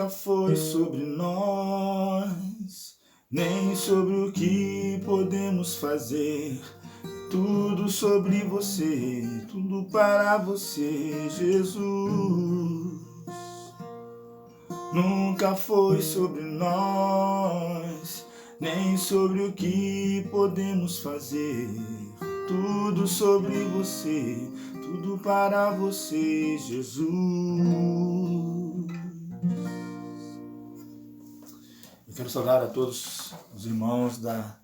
Nunca foi sobre nós, nem sobre o que podemos fazer. Tudo sobre você, tudo para você, Jesus. Nunca foi sobre nós, nem sobre o que podemos fazer. Tudo sobre você, tudo para você, Jesus. Eu quero saudar a todos os irmãos da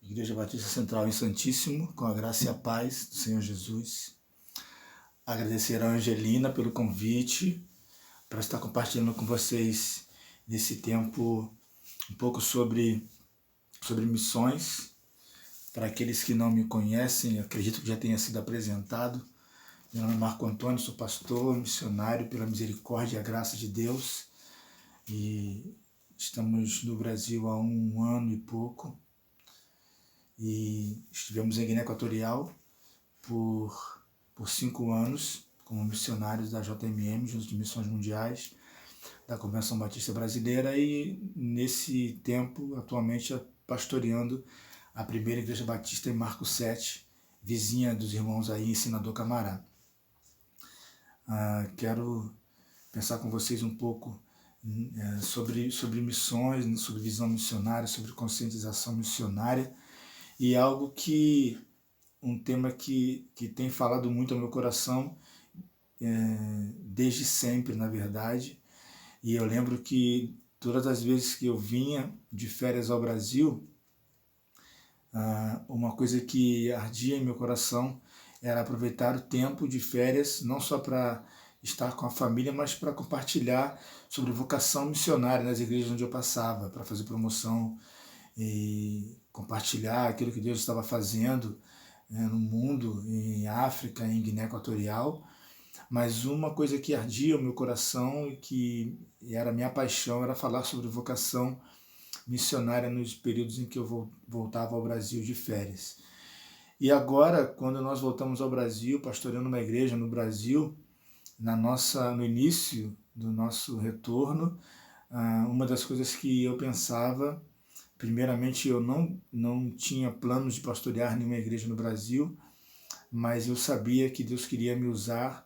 Igreja Batista Central em Santíssimo, com a graça e a paz do Senhor Jesus. Agradecer a Angelina pelo convite para estar compartilhando com vocês nesse tempo um pouco sobre missões. Para aqueles que não me conhecem, acredito que já tenha sido apresentado. Meu nome é Marco Antônio, sou pastor, missionário pela misericórdia e a graça de Deus. E estamos no Brasil há 1 ano e pouco. E estivemos em Guiné Equatorial por 5 anos como missionários da JMM, Juntos de Missões Mundiais, da Convenção Batista Brasileira, e nesse tempo, atualmente, pastoreando a primeira Igreja Batista em Marco 7, vizinha dos irmãos aí em Senador Camará. Quero pensar com vocês um pouco sobre missões, sobre visão missionária, sobre conscientização missionária, e um tema que tem falado muito ao meu coração desde sempre, na verdade. E eu lembro que todas as vezes que eu vinha de férias ao Brasil, uma coisa que ardia em meu coração era aproveitar o tempo de férias, não só para estar com a família, mas para compartilhar sobre vocação missionária nas igrejas onde eu passava, para fazer promoção e compartilhar aquilo que Deus estava fazendo no mundo, em África, em Guiné Equatorial. Mas uma coisa que ardia o meu coração e que era a minha paixão era falar sobre vocação missionária nos períodos em que eu voltava ao Brasil de férias. E agora, quando nós voltamos ao Brasil, pastoreando uma igreja no Brasil, no início do nosso retorno, uma das coisas que eu pensava, primeiramente, eu não tinha planos de pastorear nenhuma igreja no Brasil, mas eu sabia que Deus queria me usar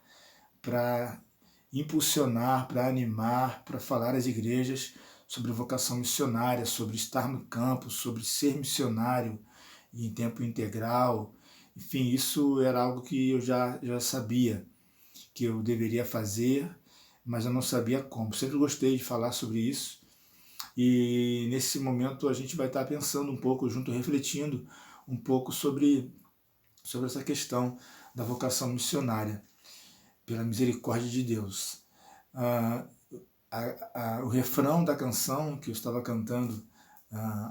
para impulsionar, para animar, para falar às igrejas sobre vocação missionária, sobre estar no campo, sobre ser missionário em tempo integral. Enfim, isso era algo que eu já sabia que eu deveria fazer, mas eu não sabia como. Sempre gostei de falar sobre isso. E nesse momento a gente vai estar pensando um pouco junto, refletindo um pouco sobre essa questão da vocação missionária, pela misericórdia de Deus. O refrão da canção que eu estava cantando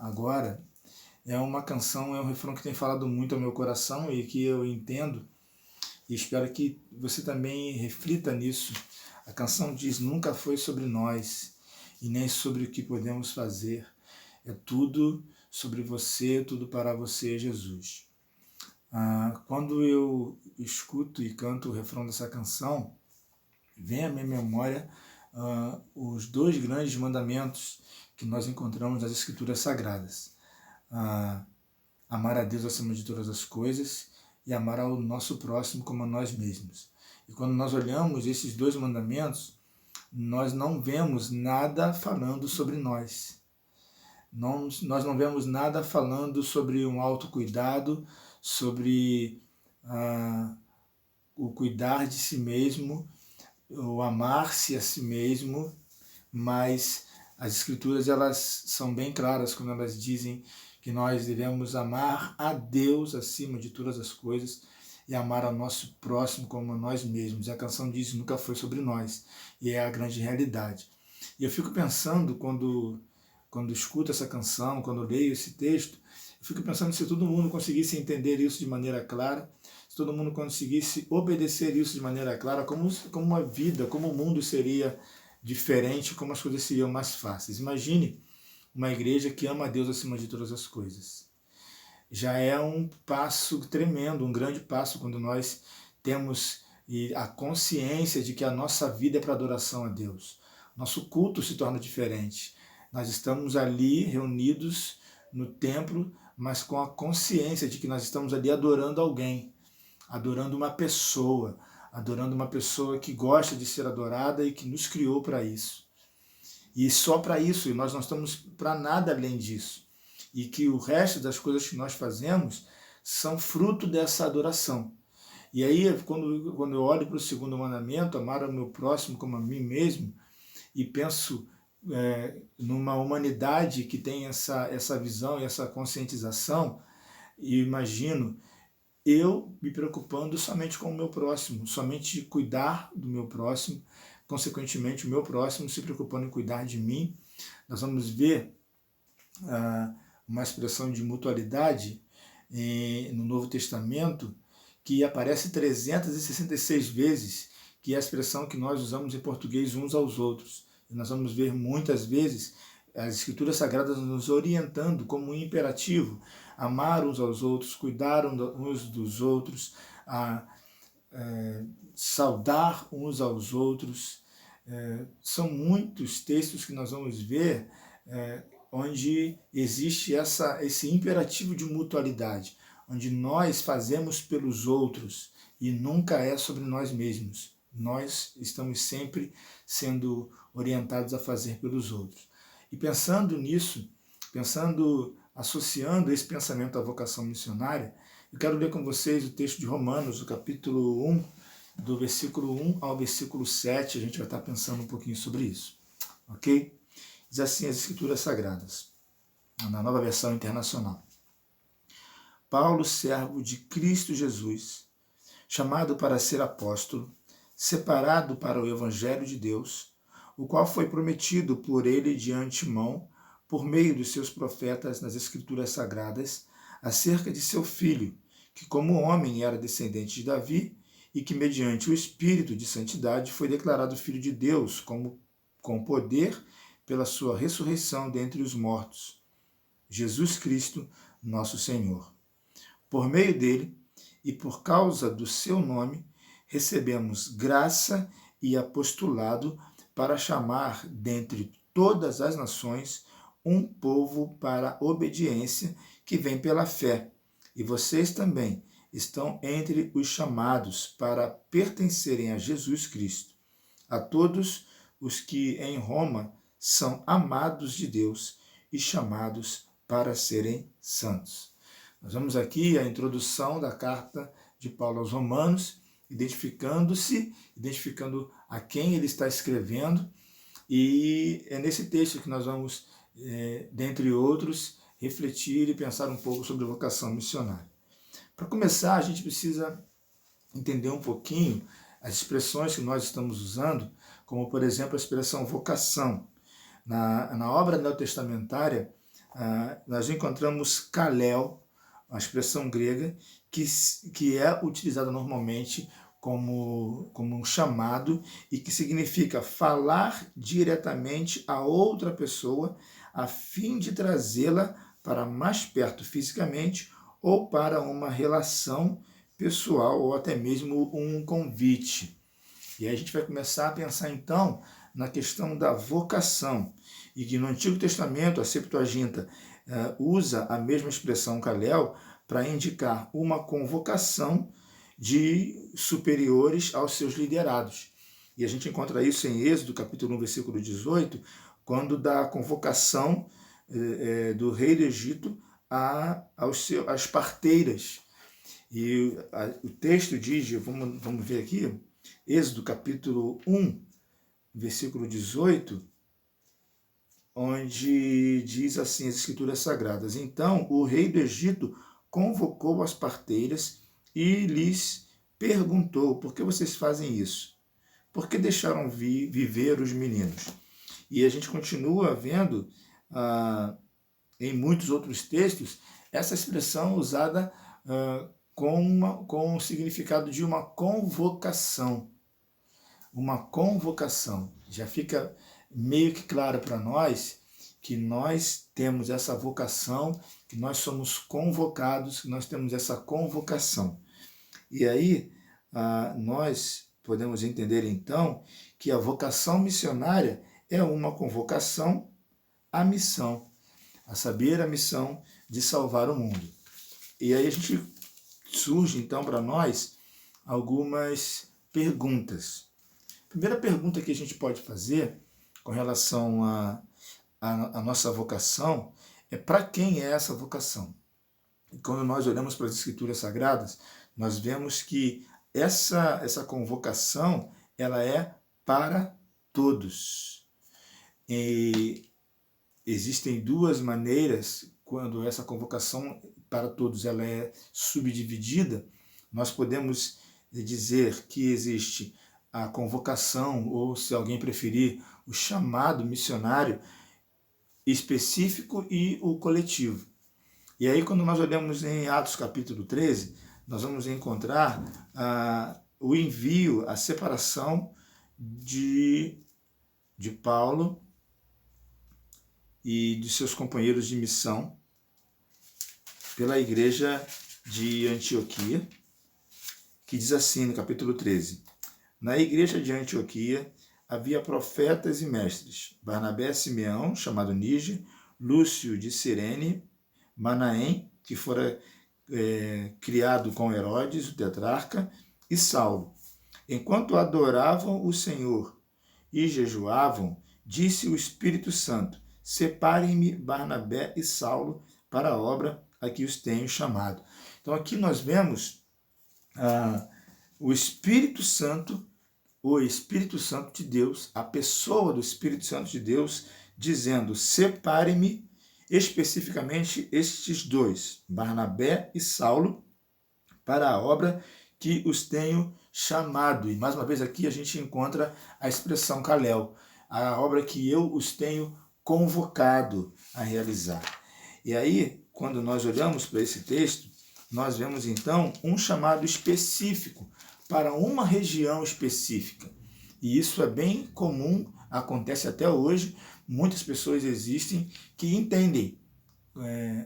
agora é um refrão que tem falado muito ao meu coração e que eu entendo e espero que você também reflita nisso. A canção diz: nunca foi sobre nós e nem sobre o que podemos fazer, é tudo sobre você, tudo para você, Jesus. Quando eu escuto e canto o refrão dessa canção, vem à minha memória os 2 grandes mandamentos que nós encontramos nas Escrituras Sagradas. Amar a Deus acima de todas as coisas e amar ao nosso próximo como a nós mesmos. E quando nós olhamos esses 2 mandamentos, nós não vemos nada falando sobre nós. Nós não vemos nada falando sobre um autocuidado, sobre o cuidar de si mesmo, o amar-se a si mesmo, mas as Escrituras elas são bem claras quando elas dizem que nós devemos amar a Deus acima de todas as coisas e amar ao nosso próximo como a nós mesmos. E a canção diz: nunca foi sobre nós, e é a grande realidade. E eu fico pensando, quando escuto essa canção, quando leio esse texto, eu fico pensando se todo mundo conseguisse entender isso de maneira clara, se todo mundo conseguisse obedecer isso de maneira clara, como a vida, como o mundo seria diferente, como as coisas seriam mais fáceis. Imagine uma igreja que ama a Deus acima de todas as coisas. Já é um passo tremendo, um grande passo, quando nós temos a consciência de que a nossa vida é para adoração a Deus. nosso culto se torna diferente. Nós estamos ali reunidos no templo, mas com a consciência de que nós estamos ali adorando alguém, adorando uma pessoa que gosta de ser adorada e que nos criou para isso. E só para isso, e nós não estamos para nada além disso. E que o resto das coisas que nós fazemos são fruto dessa adoração. E aí, quando eu olho para o segundo mandamento, amar ao meu próximo como a mim mesmo, e penso numa humanidade que tem essa visão e essa conscientização, e imagino eu me preocupando somente com o meu próximo, somente de cuidar do meu próximo, consequentemente o meu próximo se preocupando em cuidar de mim. Nós vamos ver uma expressão de mutualidade no Novo Testamento que aparece 366 vezes, que é a expressão que nós usamos em português uns aos outros. E nós vamos ver muitas vezes as Escrituras Sagradas nos orientando como um imperativo, amar uns aos outros, cuidar uns dos outros, saudar uns aos outros. São muitos textos que nós vamos ver onde existe esse imperativo de mutualidade, onde nós fazemos pelos outros e nunca é sobre nós mesmos. Nós estamos sempre sendo orientados a fazer pelos outros. E pensando nisso, associando esse pensamento à vocação missionária, eu quero ler com vocês o texto de Romanos, o capítulo 1, do versículo 1 ao versículo 7, a gente vai estar pensando um pouquinho sobre isso. Ok? Diz assim as Escrituras Sagradas, na Nova Versão Internacional. Paulo, servo de Cristo Jesus, chamado para ser apóstolo, separado para o Evangelho de Deus, o qual foi prometido por ele de antemão, por meio dos seus profetas nas Escrituras Sagradas, acerca de seu filho, que como homem era descendente de Davi, e que mediante o Espírito de Santidade foi declarado Filho de Deus, com poder pela sua ressurreição dentre os mortos. Jesus Cristo, nosso Senhor. Por meio dele, e por causa do seu nome, recebemos graça e apostolado para chamar dentre todas as nações um povo para a obediência que vem pela fé. E vocês também estão entre os chamados para pertencerem a Jesus Cristo. A todos os que em Roma são amados de Deus e chamados para serem santos. Nós vamos aqui a introdução da carta de Paulo aos Romanos, identificando a quem ele está escrevendo, e é nesse texto que nós vamos, dentre outros, refletir e pensar um pouco sobre a vocação missionária. Para começar, a gente precisa entender um pouquinho as expressões que nós estamos usando, como, por exemplo, a expressão vocação. Na obra neotestamentária, nós encontramos kaleo, uma expressão grega, que é utilizada normalmente como um chamado e que significa falar diretamente a outra pessoa a fim de trazê-la para mais perto fisicamente ou para uma relação pessoal ou até mesmo um convite. E aí a gente vai começar a pensar então na questão da vocação, e que no Antigo Testamento a Septuaginta usa a mesma expressão kaleo para indicar uma convocação de superiores aos seus liderados. E a gente encontra isso em Êxodo, capítulo 1, versículo 18, quando dá a convocação do rei do Egito às parteiras. E o texto diz, vamos ver aqui, Êxodo capítulo 1, versículo 18, onde diz assim as Escrituras Sagradas: Então o rei do Egito convocou as parteiras e lhes perguntou: por que vocês fazem isso? Por que deixaram viver os meninos? E a gente continua vendo em muitos outros textos essa expressão usada com o significado de uma convocação. Uma convocação. Já fica meio que claro para nós que nós temos essa vocação, que nós somos convocados, que nós temos essa convocação. E aí nós podemos entender então que a vocação missionária é uma convocação à missão, a saber, a missão de salvar o mundo. E aí surge então para nós algumas perguntas. A primeira pergunta que a gente pode fazer com relação à nossa vocação é: para quem é essa vocação? E quando nós olhamos para as Escrituras Sagradas, nós vemos que essa convocação ela é para todos. E existem duas maneiras quando essa convocação para todos ela é subdividida. Nós podemos dizer que existe a convocação, ou se alguém preferir, o chamado missionário específico e o coletivo. E aí, quando nós olhamos em Atos capítulo 13, nós vamos encontrar o envio, a separação de Paulo e de seus companheiros de missão pela igreja de Antioquia, que diz assim no capítulo 13: na igreja de Antioquia havia profetas e mestres, Barnabé, Simeão, chamado Níger, Lúcio de Cirene, Manaém, que fora criado com Herodes, o tetrarca, e Saulo. Enquanto adoravam o Senhor e jejuavam, disse o Espírito Santo: separem-me Barnabé e Saulo para a obra a que os tenho chamado. Então aqui nós vemos o Espírito Santo de Deus, a pessoa do Espírito Santo de Deus, dizendo: separem-me especificamente estes dois, Barnabé e Saulo, para a obra que os tenho chamado. E mais uma vez aqui a gente encontra a expressão Kalel, a obra que eu os tenho convocado a realizar. E aí, quando nós olhamos para esse texto, nós vemos então um chamado específico para uma região específica. E isso é bem comum, acontece até hoje. Muitas pessoas existem que entendem,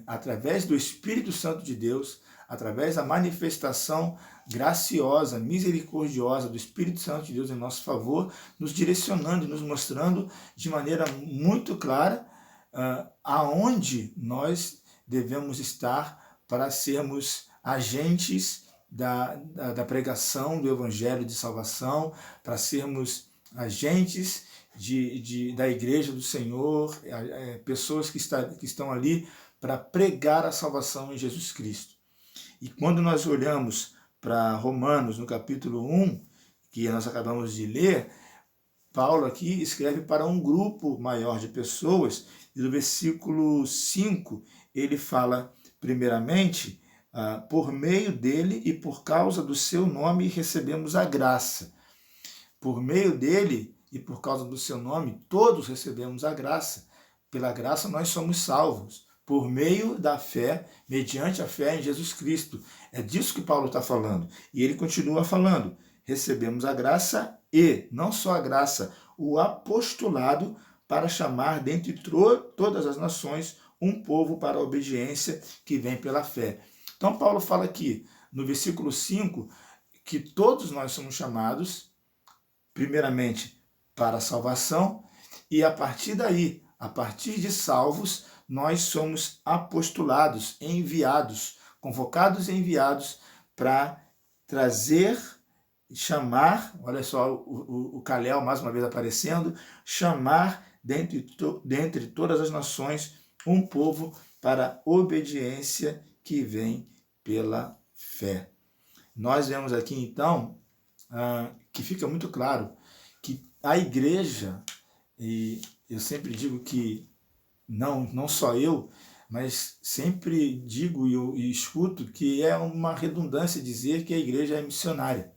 através do Espírito Santo de Deus, através da manifestação graciosa, misericordiosa do Espírito Santo de Deus em nosso favor, nos direcionando e nos mostrando de maneira muito clara aonde nós devemos estar para sermos agentes da pregação do Evangelho de salvação, para sermos agentes da Igreja do Senhor, pessoas que estão ali para pregar a salvação em Jesus Cristo. E quando nós olhamos para Romanos, no capítulo 1, que nós acabamos de ler, Paulo aqui escreve para um grupo maior de pessoas, e no versículo 5 ele fala, primeiramente, por meio dele e por causa do seu nome recebemos a graça. Por meio dele e por causa do seu nome, todos recebemos a graça. Pela graça nós somos salvos, por meio da fé, mediante a fé em Jesus Cristo. É disso que Paulo está falando. E ele continua falando: recebemos a graça e, não só a graça, o apostolado para chamar dentre todas as nações um povo para a obediência que vem pela fé. Então Paulo fala aqui, no versículo 5, que todos nós somos chamados, primeiramente, para a salvação, e a partir daí, a partir de salvos, nós somos apostolados, enviados, convocados e enviados para trazer, chamar, olha só o Kalel mais uma vez aparecendo, chamar dentre todas as nações um povo para a obediência que vem pela fé. Nós vemos aqui então que fica muito claro que a igreja, e eu sempre digo que não só eu, mas sempre digo e escuto que é uma redundância dizer que a igreja é missionária.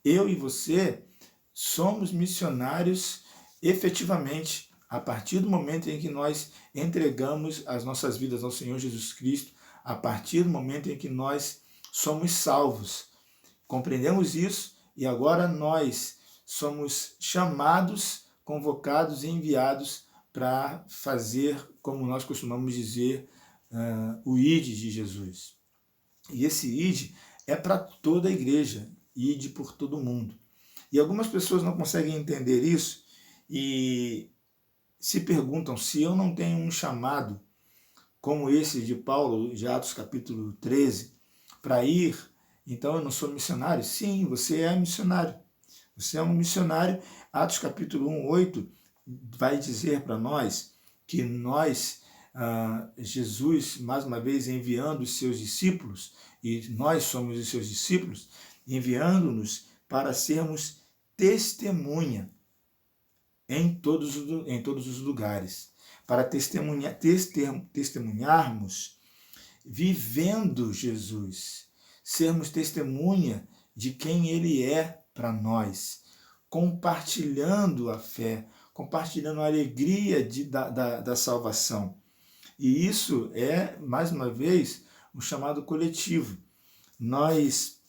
Eu e você somos missionários efetivamente a partir do momento em que nós entregamos as nossas vidas ao Senhor Jesus Cristo, a partir do momento em que nós somos salvos. Compreendemos isso e agora nós somos chamados, convocados e enviados para fazer, como nós costumamos dizer, o ID de Jesus. E esse ID é para toda a igreja, ID por todo mundo. E algumas pessoas não conseguem entender isso e se perguntam se eu não tenho um chamado como esse de Paulo, de Atos capítulo 13, para ir, então eu não sou missionário? Sim, você é missionário. Você é um missionário. Atos capítulo 1, 8 vai dizer para nós que nós, Jesus, mais uma vez, enviando os seus discípulos, e nós somos os seus discípulos, enviando-nos para sermos testemunha em todos os lugares, para testemunharmos vivendo Jesus, sermos testemunha de quem Ele é para nós, compartilhando a fé, compartilhando a alegria da salvação. E isso é, mais uma vez, um chamado coletivo. Nós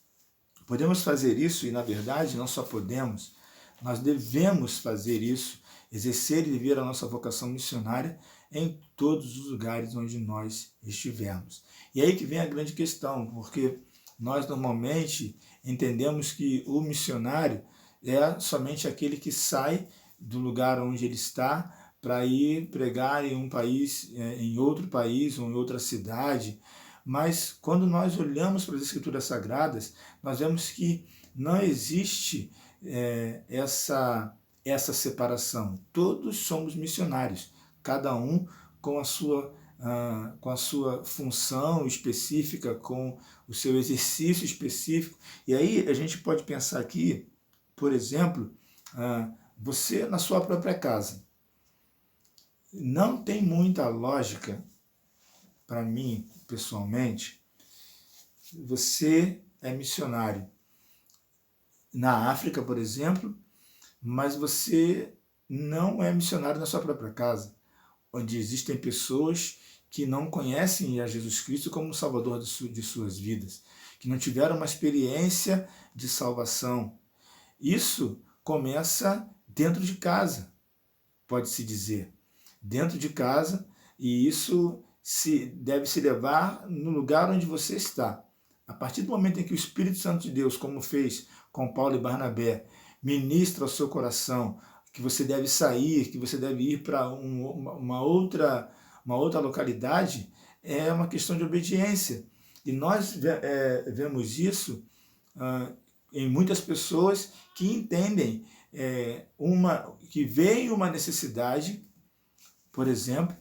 podemos fazer isso, e na verdade não só podemos, nós devemos fazer isso, exercer e viver a nossa vocação missionária em todos os lugares onde nós estivermos. E aí que vem a grande questão, porque nós normalmente entendemos que o missionário é somente aquele que sai do lugar onde ele está para ir pregar em um país, em outro país ou em outra cidade. Mas quando nós olhamos para as Escrituras Sagradas, nós vemos que não existe essa separação. Todos somos missionários, cada um com a sua função específica, com o seu exercício específico. E aí a gente pode pensar aqui, por exemplo, você na sua própria casa. Não tem muita lógica, para mim, pessoalmente, você é missionário na África, por exemplo, mas você não é missionário na sua própria casa, onde existem pessoas que não conhecem a Jesus Cristo como Salvador de suas vidas, que não tiveram uma experiência de salvação. Isso começa dentro de casa, pode-se dizer. Dentro de casa, e isso deve se levar no lugar onde você está. A partir do momento em que o Espírito Santo de Deus, como fez com Paulo e Barnabé, ministra ao seu coração que você deve sair, que você deve ir para uma outra localidade, é uma questão de obediência. E nós vemos isso em muitas pessoas que entendem que veem uma necessidade, por exemplo,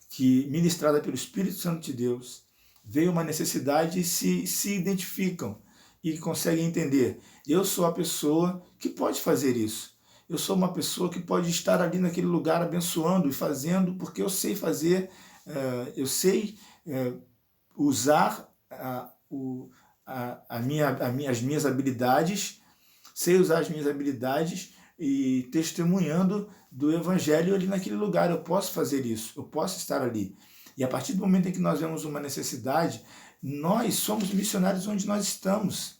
que ministrada pelo Espírito Santo de Deus, veio uma necessidade e se identificam e conseguem entender. Eu sou a pessoa que pode fazer isso. Eu sou uma pessoa que pode estar ali naquele lugar abençoando e fazendo, porque eu sei fazer, eu sei usar as minhas habilidades, sei usar as minhas habilidades e testemunhando do Evangelho ali naquele lugar. Eu posso fazer isso, eu posso estar ali. E a partir do momento em que nós vemos uma necessidade, nós somos missionários onde nós estamos.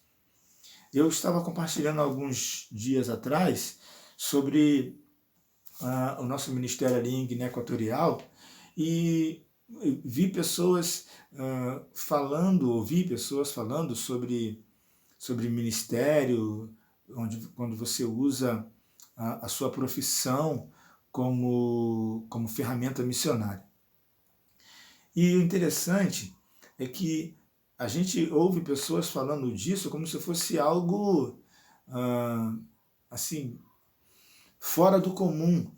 Eu estava compartilhando alguns dias atrás sobre o nosso ministério ali em Guiné Equatorial e ouvi pessoas falando sobre ministério, quando você usa a sua profissão como ferramenta missionária. E o interessante é que a gente ouve pessoas falando disso como se fosse algo assim, fora do comum,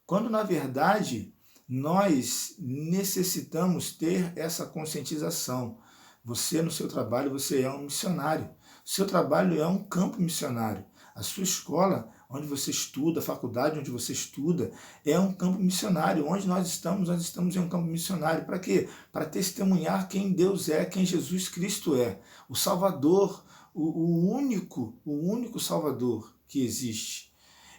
quando na verdade nós necessitamos ter essa conscientização. Você no seu trabalho, você é um missionário. O seu trabalho é um campo missionário. A sua escola, onde você estuda, a faculdade onde você estuda, é um campo missionário. Onde nós estamos em um campo missionário. Para quê? Para testemunhar quem Deus é, quem Jesus Cristo é. O Salvador, o único Salvador que existe.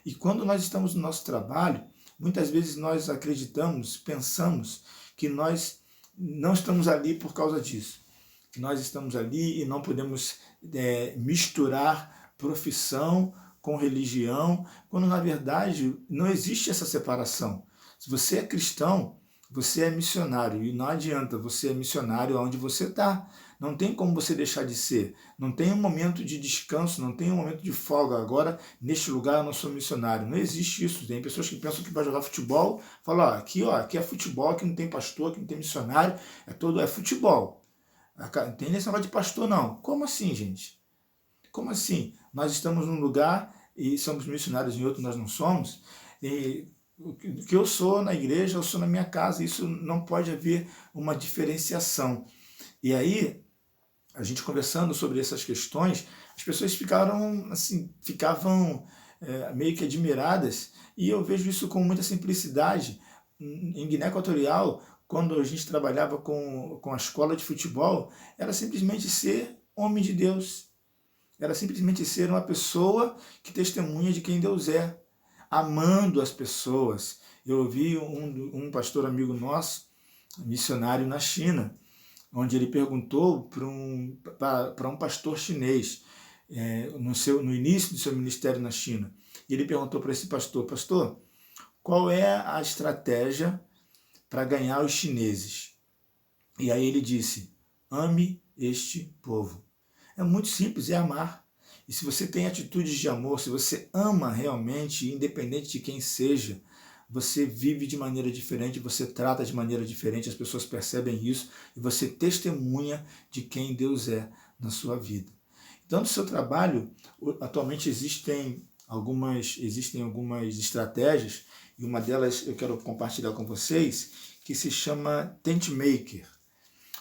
E quando nós estamos no nosso trabalho, muitas vezes nós acreditamos, pensamos que nós não estamos ali por causa disso. Que nós estamos ali e não podemos misturar profissão com religião, quando na verdade não existe essa separação. Se você é cristão, você é missionário, e não adianta, você é missionário onde você está. Não tem como você deixar de ser. Não tem um momento de descanso, não tem um momento de folga. Agora, neste lugar eu não sou missionário. Não existe isso. Tem pessoas que pensam que para jogar futebol, falam, aqui é futebol, aqui não tem pastor, aqui não tem missionário, é futebol. Não tem esse negócio de pastor, não. Como assim, gente? Como assim? Nós estamos num lugar e somos missionários, em outro nós não somos. E o que eu sou na igreja, eu sou na minha casa. Isso não pode haver uma diferenciação. E aí, a gente conversando sobre essas questões, as pessoas ficavam meio que admiradas, e eu vejo isso com muita simplicidade. Em Guiné Equatorial, quando a gente trabalhava com a escola de futebol, era simplesmente ser homem de Deus, era simplesmente ser uma pessoa que testemunha de quem Deus é, amando as pessoas. Eu ouvi um pastor amigo nosso, missionário na China, onde ele perguntou para um pastor chinês, no início do seu ministério na China, e ele perguntou para esse pastor, qual é a estratégia para ganhar os chineses? E aí ele disse, ame este povo. É muito simples, é amar. E se você tem atitudes de amor, se você ama realmente, independente de quem seja, você vive de maneira diferente, você trata de maneira diferente, as pessoas percebem isso e você testemunha de quem Deus é na sua vida. Então, no seu trabalho, atualmente existem algumas estratégias, e uma delas eu quero compartilhar com vocês, que se chama Tent Maker.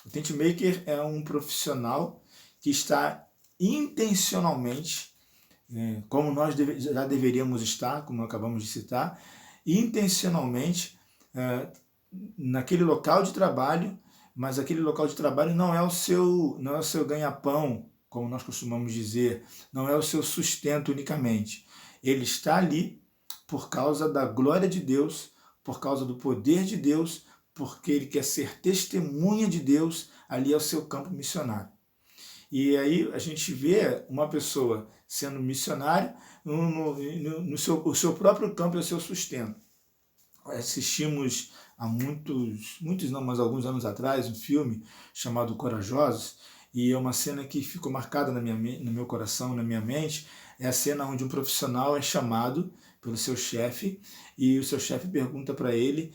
O Tent Maker é um profissional que está intencionalmente, como nós já deveríamos estar, como acabamos de citar, intencionalmente naquele local de trabalho, mas aquele local de trabalho não é o seu ganha-pão, como nós costumamos dizer, não é o seu sustento unicamente. Ele está ali por causa da glória de Deus, por causa do poder de Deus, porque ele quer ser testemunha de Deus ali ao seu campo missionário. E aí a gente vê uma pessoa sendo missionário o seu próprio campo e o seu sustento. Assistimos há alguns anos atrás, um filme chamado Corajosos, e é uma cena que ficou marcada no meu coração, na minha mente. É a cena onde um profissional é chamado pelo seu chefe, e o seu chefe pergunta para ele,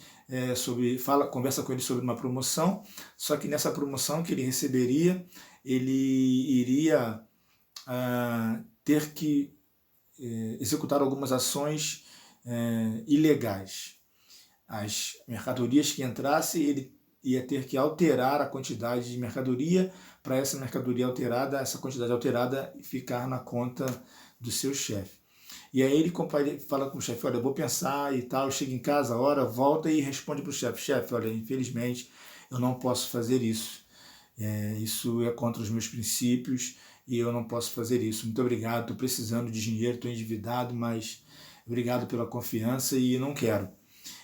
conversa com ele sobre uma promoção, só que nessa promoção que ele receberia, ele iria ter que executar algumas ações ilegais. As mercadorias que entrassem, ele ia ter que alterar a quantidade de mercadoria para essa quantidade alterada ficar na conta do seu chefe. E aí ele fala com o chefe, olha, eu vou pensar e tal, chega em casa, volta e responde para o chefe, olha, infelizmente eu não posso fazer isso. Isso é contra os meus princípios e eu não posso fazer isso. Muito obrigado, estou precisando de dinheiro, estou endividado, mas obrigado pela confiança e não quero.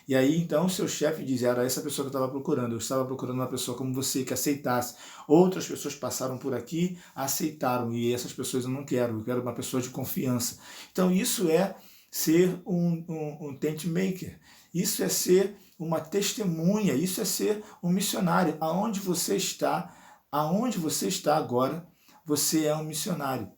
E aí, então, o seu chefe diz, era essa pessoa que eu estava procurando. Eu estava procurando uma pessoa como você, que aceitasse. Outras pessoas passaram por aqui, aceitaram, e essas pessoas eu quero uma pessoa de confiança. Então, isso é ser um tent maker. Isso é ser uma testemunha, isso é ser um missionário. Aonde você está agora, você é um missionário.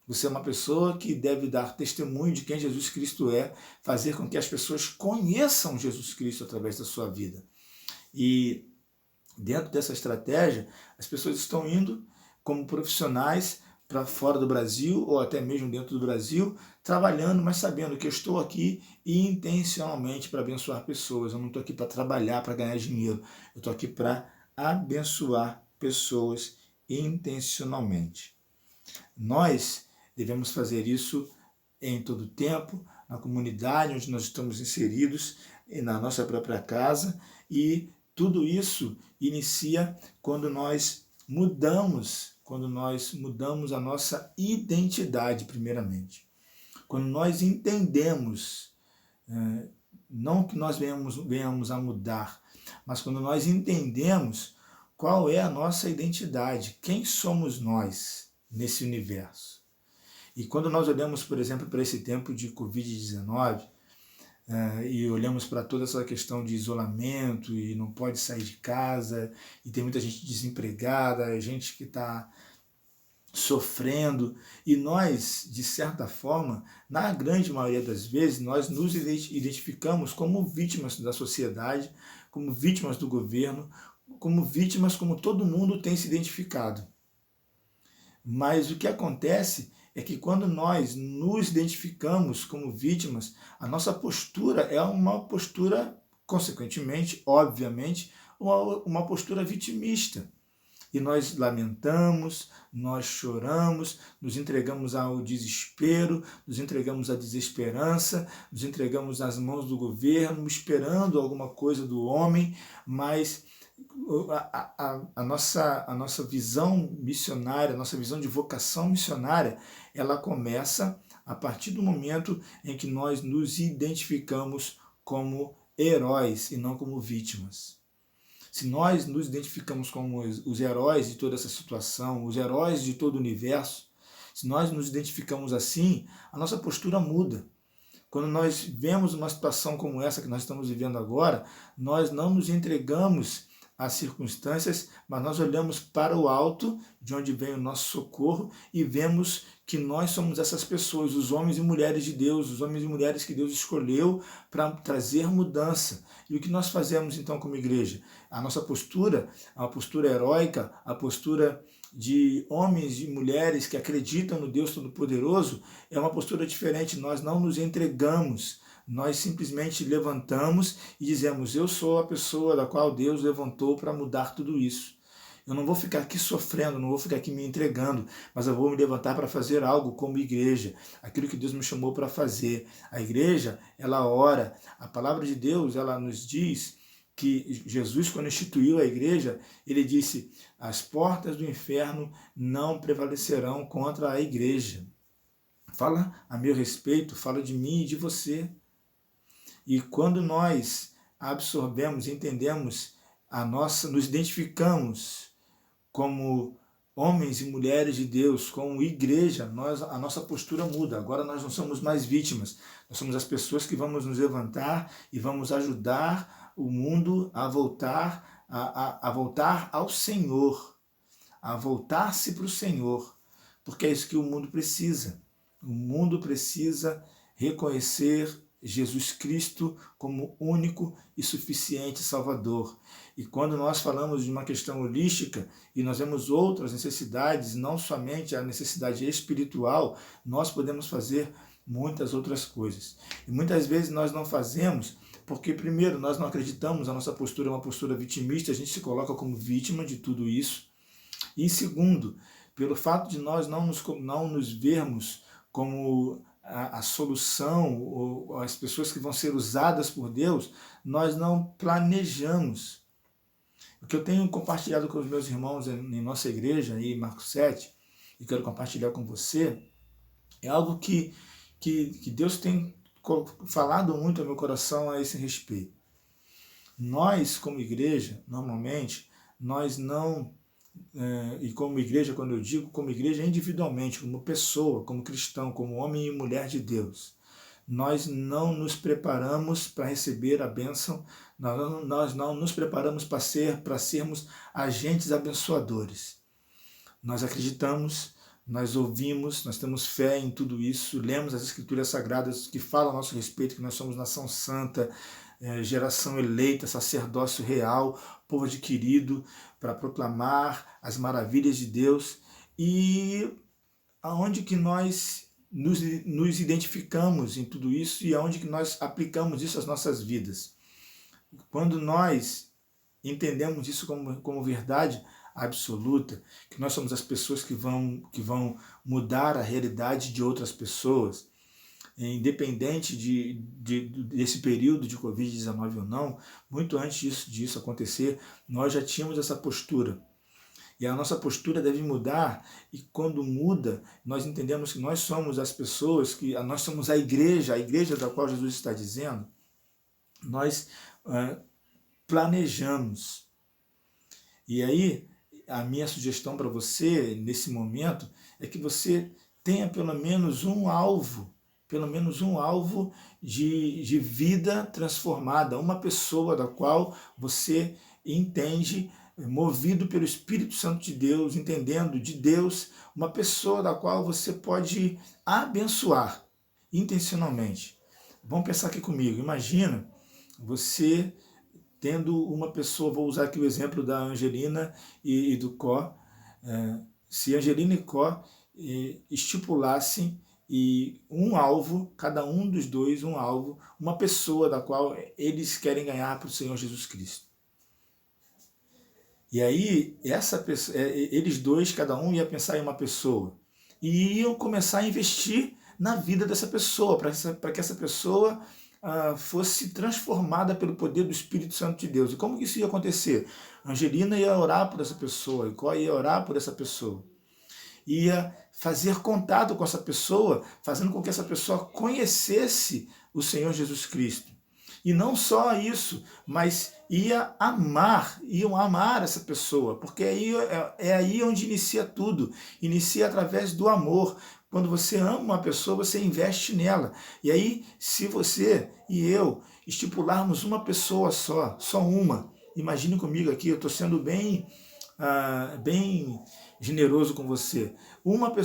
Você é uma pessoa que deve dar testemunho de quem Jesus Cristo é, fazer com que as pessoas conheçam Jesus Cristo através da sua vida. E dentro dessa estratégia, as pessoas estão indo como profissionais para fora do Brasil, ou até mesmo dentro do Brasil, trabalhando, mas sabendo que eu estou aqui intencionalmente para abençoar pessoas. Eu não estou aqui para trabalhar, para ganhar dinheiro. Eu estou aqui para abençoar pessoas intencionalmente. Nós devemos fazer isso em todo tempo, na comunidade onde nós estamos inseridos, e na nossa própria casa, e tudo isso inicia quando nós mudamos a nossa identidade, primeiramente. Quando nós entendemos, não que nós venhamos a mudar, mas quando nós entendemos qual é a nossa identidade, quem somos nós nesse universo. E quando nós olhamos, por exemplo, para esse tempo de Covid-19, e olhamos para toda essa questão de isolamento e não pode sair de casa, e tem muita gente desempregada, gente que está sofrendo, e nós, de certa forma, na grande maioria das vezes, nós nos identificamos como vítimas da sociedade, como vítimas do governo, como vítimas como todo mundo tem se identificado. Mas o que acontece é que quando nós nos identificamos como vítimas, a nossa postura é uma postura, consequentemente, obviamente, uma postura vitimista. E nós lamentamos, nós choramos, nos entregamos ao desespero, nos entregamos à desesperança, nos entregamos nas mãos do governo, esperando alguma coisa do homem, mas a nossa visão missionária, a nossa visão de vocação missionária, ela começa a partir do momento em que nós nos identificamos como heróis e não como vítimas. Se nós nos identificamos como os heróis de toda essa situação, os heróis de todo o universo, se nós nos identificamos assim, a nossa postura muda. Quando nós vemos uma situação como essa que nós estamos vivendo agora, nós não nos entregamos às circunstâncias, mas nós olhamos para o alto, de onde vem o nosso socorro, e vemos que nós somos essas pessoas, os homens e mulheres de Deus, os homens e mulheres que Deus escolheu para trazer mudança. E o que nós fazemos então como igreja? A nossa postura, a postura heróica, a postura de homens e mulheres que acreditam no Deus Todo-Poderoso, é uma postura diferente. Nós não nos entregamos, nós simplesmente levantamos e dizemos: eu sou a pessoa da qual Deus levantou para mudar tudo isso. Eu não vou ficar aqui sofrendo, não vou ficar aqui me entregando, mas eu vou me levantar para fazer algo como igreja, aquilo que Deus me chamou para fazer. A igreja, ela ora. A palavra de Deus, ela nos diz que Jesus, quando instituiu a igreja, ele disse: as portas do inferno não prevalecerão contra a igreja. Fala a meu respeito, fala de mim e de você. E quando nós absorvemos, entendemos nos identificamos como homens e mulheres de Deus, como igreja, a nossa postura muda. Agora nós não somos mais vítimas, nós somos as pessoas que vamos nos levantar e vamos ajudar o mundo a voltar, a voltar ao Senhor, a voltar-se para o Senhor, porque é isso que o mundo precisa. O mundo precisa reconhecer Jesus Cristo como único e suficiente Salvador. E quando nós falamos de uma questão holística e nós vemos outras necessidades, não somente a necessidade espiritual, nós podemos fazer muitas outras coisas. E muitas vezes nós não fazemos porque, primeiro, nós não acreditamos, a nossa postura é uma postura vitimista, a gente se coloca como vítima de tudo isso. E segundo, pelo fato de nós não nos vermos como a solução, ou as pessoas que vão ser usadas por Deus, nós não planejamos. O que eu tenho compartilhado com os meus irmãos em nossa igreja, em Marcos 7, e quero compartilhar com você, é algo que Deus tem falado muito ao meu coração a esse respeito. Nós, como igreja, normalmente, nós não... e como igreja, quando eu digo como igreja, individualmente, como pessoa, como cristão, como homem e mulher de Deus, nós não nos preparamos para receber a bênção, nós não nos preparamos para sermos agentes abençoadores. Nós acreditamos, nós ouvimos, nós temos fé em tudo isso, lemos as Escrituras Sagradas que falam a nosso respeito, que nós somos nação santa, geração eleita, sacerdócio real, povo adquirido para proclamar as maravilhas de Deus. E aonde que nós nos identificamos em tudo isso e aonde que nós aplicamos isso às nossas vidas? Quando nós entendemos isso como verdade absoluta, que nós somos as pessoas que vão mudar a realidade de outras pessoas, independente desse período de Covid-19 ou não, muito antes disso acontecer, nós já tínhamos essa postura. E a nossa postura deve mudar, e quando muda, nós entendemos que nós somos as pessoas, nós somos a igreja da qual Jesus está dizendo, nós planejamos. E aí, a minha sugestão para você, nesse momento, é que você tenha pelo menos um alvo pelo menos um alvo de vida transformada, uma pessoa da qual você entende, movido pelo Espírito Santo de Deus, entendendo de Deus, uma pessoa da qual você pode abençoar intencionalmente. Vamos pensar aqui comigo. Imagina você tendo uma pessoa, vou usar aqui o exemplo da Angelina e do Có. Se Angelina e Có estipulassem um alvo, cada um dos dois um alvo, uma pessoa da qual eles querem ganhar para o Senhor Jesus Cristo. E aí, eles dois, cada um ia pensar em uma pessoa e iam começar a investir na vida dessa pessoa, para que essa pessoa fosse transformada pelo poder do Espírito Santo de Deus. E como que isso ia acontecer? Angelina ia orar por essa pessoa, Có ia orar por essa pessoa. Ia fazer contato com essa pessoa, fazendo com que essa pessoa conhecesse o Senhor Jesus Cristo. E não só isso, mas iam amar essa pessoa, porque é aí onde inicia tudo, inicia através do amor. Quando você ama uma pessoa, você investe nela. E aí, se você e eu estipularmos uma pessoa só uma, imagine comigo aqui, eu estou sendo bem generoso com você, uma